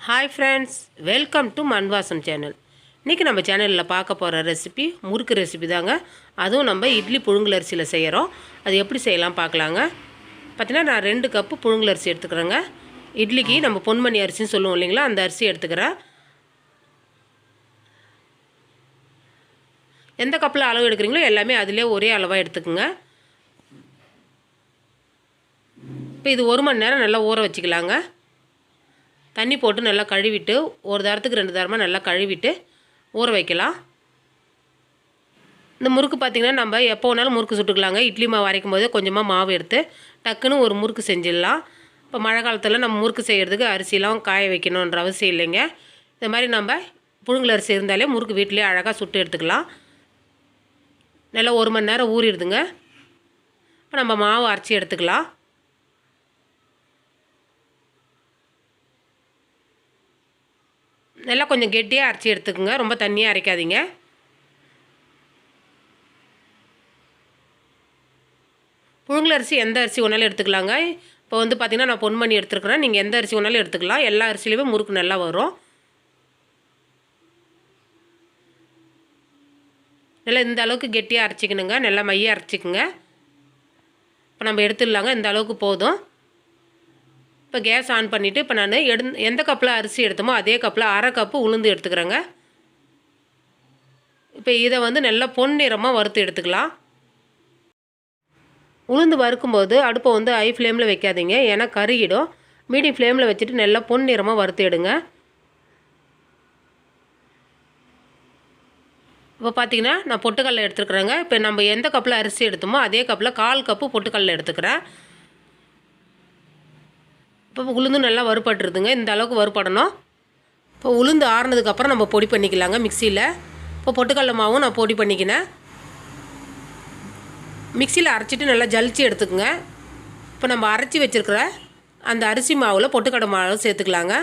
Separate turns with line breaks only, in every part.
Hi friends, welcome to மண்வாசம் channel. இன்றைக்கி நம்ம சேனலில் பார்க்க போகிற ரெசிபி முறுக்கு ரெசிபி தாங்க. அதுவும் நம்ம இட்லி புழுங்கலரிசியில் செய்கிறோம். அது எப்படி செய்யலாம் பார்க்கலாங்க. பார்த்தீங்கன்னா நான் 2 கப்பு புழுங்கலரிசி எடுத்துக்கிறேங்க. இட்லிக்கு நம்ம பொன்மணி அரிசின்னு சொல்லுவோம் இல்லைங்களா, அந்த அரிசி எடுத்துக்கிறேன். எந்த கப்பில் அளவு எடுக்கிறீங்களோ எல்லாமே அதிலே ஒரே அளவாக எடுத்துக்கோங்க. இப்போ இது 1 மணி நேரம் நல்லா ஊற வச்சுக்கலாங்க. தண்ணி போட்டு நல்லா கழுவிட்டு ஒரு தரத்துக்கு 2 தரமாக நல்லா கழுவிட்டு ஊற வைக்கலாம். இந்த முறுக்கு பார்த்திங்கன்னா நம்ம எப்போ வேணாலும் முறுக்கு சுட்டுக்கலாங்க. இட்லி மாவு அரைக்கும் போதே கொஞ்சமாக மாவு எடுத்து டக்குன்னு ஒரு முறுக்கு செஞ்சிடலாம். இப்போ மழை காலத்தில் நம்ம முறுக்கு செய்கிறதுக்கு அரிசிலாம் காய வைக்கணுன்ற அவசியம் இல்லைங்க. இந்த மாதிரி நம்ம புழுங்கல் அரிசி இருந்தாலே முறுக்கு வீட்டிலே அழகாக சுட்டு எடுத்துக்கலாம். நல்லா 1 மணி நேரம் ஊறிடுதுங்க. இப்போ நம்ம மாவு அரைச்சி எடுத்துக்கலாம். நல்லா கொஞ்சம் கெட்டியாக அரைச்சி எடுத்துக்கோங்க, ரொம்ப தண்ணியாக அரைக்காதீங்க. புழுங்கல் அரிசி எந்த அரிசி வேணாலும் எடுத்துக்கலாங்க. இப்போ வந்து பார்த்திங்கன்னா நான் பொன்மணி எடுத்துருக்குறேன். நீங்கள் எந்த அரிசி வேணாலும் எடுத்துக்கலாம். எல்லா அரிசிலையுமே முறுக்கு நல்லா வரும். நல்லா இந்த அளவுக்கு கெட்டியாக அரைச்சிக்கணுங்க. நல்லா மையாக அரைச்சிக்குங்க. இப்போ நம்ம எடுத்துடலாங்க. இந்த அளவுக்கு போதும். இப்போ கேஸ் ஆன் பண்ணிவிட்டு இப்போ நான் எந்த கப்பில் அரிசி எடுத்தோமோ அதே கப்பில் 1/2 கப்பு உளுந்து எடுத்துக்கிறேங்க. இப்போ இதை வந்து நல்லா பொன்னிறமாக வறுத்து எடுத்துக்கலாம். உளுந்து வறுக்கும்போது அடுப்பை வந்து ஹை ஃப்ளேமில் வைக்காதீங்க, ஏன்னா கருகிடும். மீடியம் ஃப்ளேமில் வச்சுட்டு நல்லா பொன்னிறமாக வறுத்து எடுங்க. இப்போ பார்த்திங்கன்னா நான் பொட்டுக்கடலை எடுத்துக்கிறேங்க. இப்போ நம்ம எந்த கப்பில் அரிசி எடுத்தோமோ அதே கப்பில் 1/4 கப்பு பொட்டுக்கடலை எடுத்துக்கிறேன். இப்போ உளுந்து நல்லா வறுபட்டுருதுங்க. இந்த அளவுக்கு வறுபடணும். இப்போ உளுந்து ஆறுனதுக்கப்புறம் நம்ம பொடி பண்ணிக்கலாங்க மிக்சியில். இப்போ பொட்டுக்கடலை மாவும் நான் பொடி பண்ணிக்கினேன். மிக்சியில் அரைச்சிட்டு நல்லா ஜலிச்சு எடுத்துக்கோங்க. இப்போ நம்ம அரைச்சி வச்சுருக்கிற அந்த அரிசி மாவில் பொட்டுக்கடலை மாவு சேர்த்துக்கலாங்க.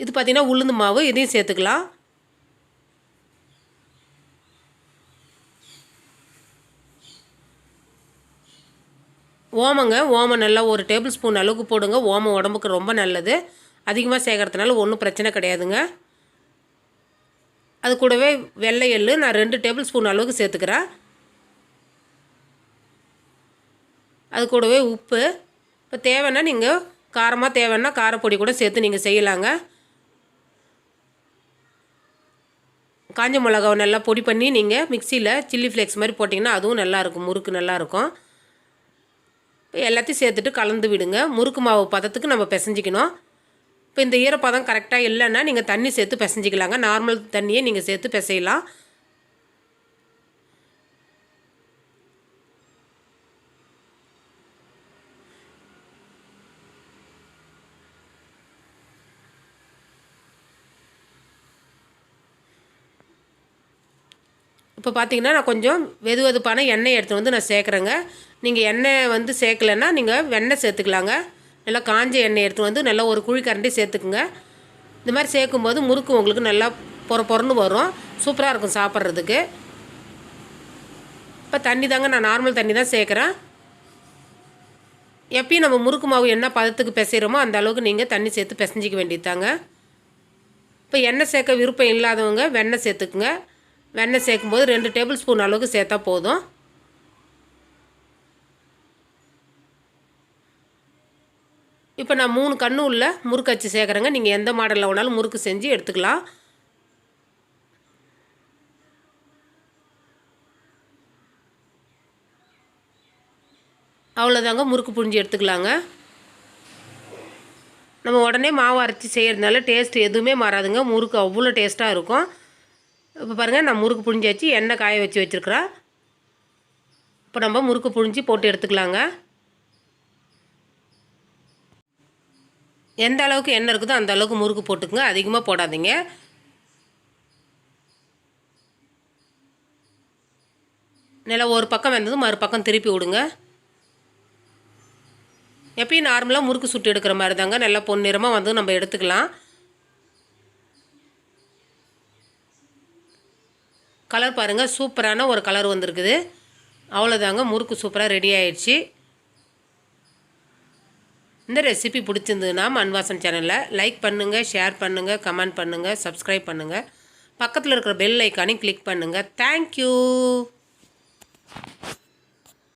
இது பார்த்திங்கன்னா உளுந்து மாவு, இதையும் சேர்த்துக்கலாம். ஓமம் நல்லா 1 டேபிள் ஸ்பூன் அளவுக்கு போடுங்க. ஓமம் உடம்புக்கு ரொம்ப நல்லது. அதிகமாக சேர்க்கறதுனால ஒன்றும் பிரச்சனை கிடையாதுங்க. அது கூடவே வெள்ளை எள்ளு நான் 2 டேபிள் ஸ்பூன் அளவுக்கு சேர்த்துக்கிறேன். அது கூடவே உப்பு. இப்போ தேவைன்னா நீங்கள் காரமாக தேவைன்னா காரப்பொடி கூட சேர்த்து நீங்கள் செய்யலாங்க. காஞ்ச மிளகாவை நல்லா பொடி பண்ணி நீங்கள் மிக்சியில் சில்லி ஃப்ளேக்ஸ் மாதிரி போட்டிங்கன்னா அதுவும் நல்லாயிருக்கும், முறுக்கு நல்லாயிருக்கும். எல்லாத்தையும் சேர்த்துட்டு கலந்து விடுங்க. முறுக்கு மாவு பதத்துக்கு நம்ம பிசைஞ்சிக்கணும். இப்போ இந்த ஈரப்பதம் கரெக்டாக இல்லைன்னா நீங்கள் தண்ணி சேர்த்து பிசைஞ்சிக்கலாங்க. நார்மல் தண்ணியை நீங்கள் சேர்த்து பிசையலாம். இப்போ பார்த்திங்கன்னா நான் கொஞ்சம் வெதுவெதுப்பான எண்ணெய் எடுத்துகிட்டு வந்து நான் சேர்க்குறேங்க. நீங்கள் எண்ணெய் வந்து சேர்க்கலைன்னா நீங்கள் வெண்ணெய் சேர்த்துக்கலாங்க. நல்லா காஞ்ச எண்ணெய் எடுத்துகிட்டு வந்து நல்லா ஒரு குழிக்கரண்டி சேர்த்துக்குங்க. இந்த மாதிரி சேர்க்கும்போது முறுக்கு உங்களுக்கு நல்லா பொறன்னு வரும். சூப்பராக இருக்கும் சாப்பிட்றதுக்கு. இப்போ தண்ணி தாங்க, நான் நார்மல் தண்ணி தான் சேர்க்குறேன். எப்பயும் நம்ம முறுக்கு மாவு என்ன பதத்துக்கு பிசைகிறோமோ அந்த அளவுக்கு நீங்கள் தண்ணி சேர்த்து பிசைஞ்சிக்க வேண்டியதாங்க. இப்போ எண்ணெய் சேர்க்க விருப்பம் இல்லாதவங்க வெண்ணெய் சேர்த்துக்குங்க. வெண்ணெய் சேர்க்கும்போது 2 டேபிள் ஸ்பூன் அளவுக்கு சேர்த்தா போதும். இப்போ நான் 3 கண்ணு உள்ள முறுக்கு அச்சு சேர்க்குறேங்க. நீங்கள் எந்த மாடலில் வேணாலும் முறுக்கு செஞ்சு எடுத்துக்கலாம். அவ்வளோதாங்க, முறுக்கு புழிஞ்சு எடுத்துக்கலாங்க. நம்ம உடனே மாவு அரைச்சி செய்கிறதுனால டேஸ்ட் எதுவுமே மாறாதுங்க. முறுக்கு அவ்வளோ டேஸ்ட்டாக இருக்கும். இப்போ பாருங்கள், நான் முறுக்கு புழிஞ்சாச்சு, எண்ணெய் காய வச்சுருக்கிறேன். இப்போ நம்ம முறுக்கு புழிஞ்சி போட்டு எடுத்துக்கலாங்க. எந்த அளவுக்கு எண்ணெய் இருக்குதோ அந்த அளவுக்கு முறுக்கு போட்டுக்குங்க, அதிகமாக போடாதீங்க. நல்லா ஒரு பக்கம் வெந்ததும் மறுபக்கம் திருப்பி விடுங்க. எப்பயும் நார்மலாக முறுக்கு சுட்டு எடுக்கிற மாதிரி தாங்க. நல்லா பொன்னிறமாக வந்து நம்ம எடுத்துக்கலாம். கலர் பாருங்கள், சூப்பரான ஒரு கலர் வந்திருக்குது. அவ்வளோதாங்க, முறுக்கு சூப்பராக ரெடி ஆயிடுச்சு. இந்த ரெசிபி பிடிச்சிருந்ததுன்னா மண்வாசன் சேனலை லைக் பண்ணுங்கள், ஷேர் பண்ணுங்கள், கமெண்ட் பண்ணுங்கள், சப்ஸ்கிரைப் பண்ணுங்கள். பக்கத்தில் இருக்கிற பெல் ஐக்கானையும் கிளிக் பண்ணுங்கள். தேங்க்யூ.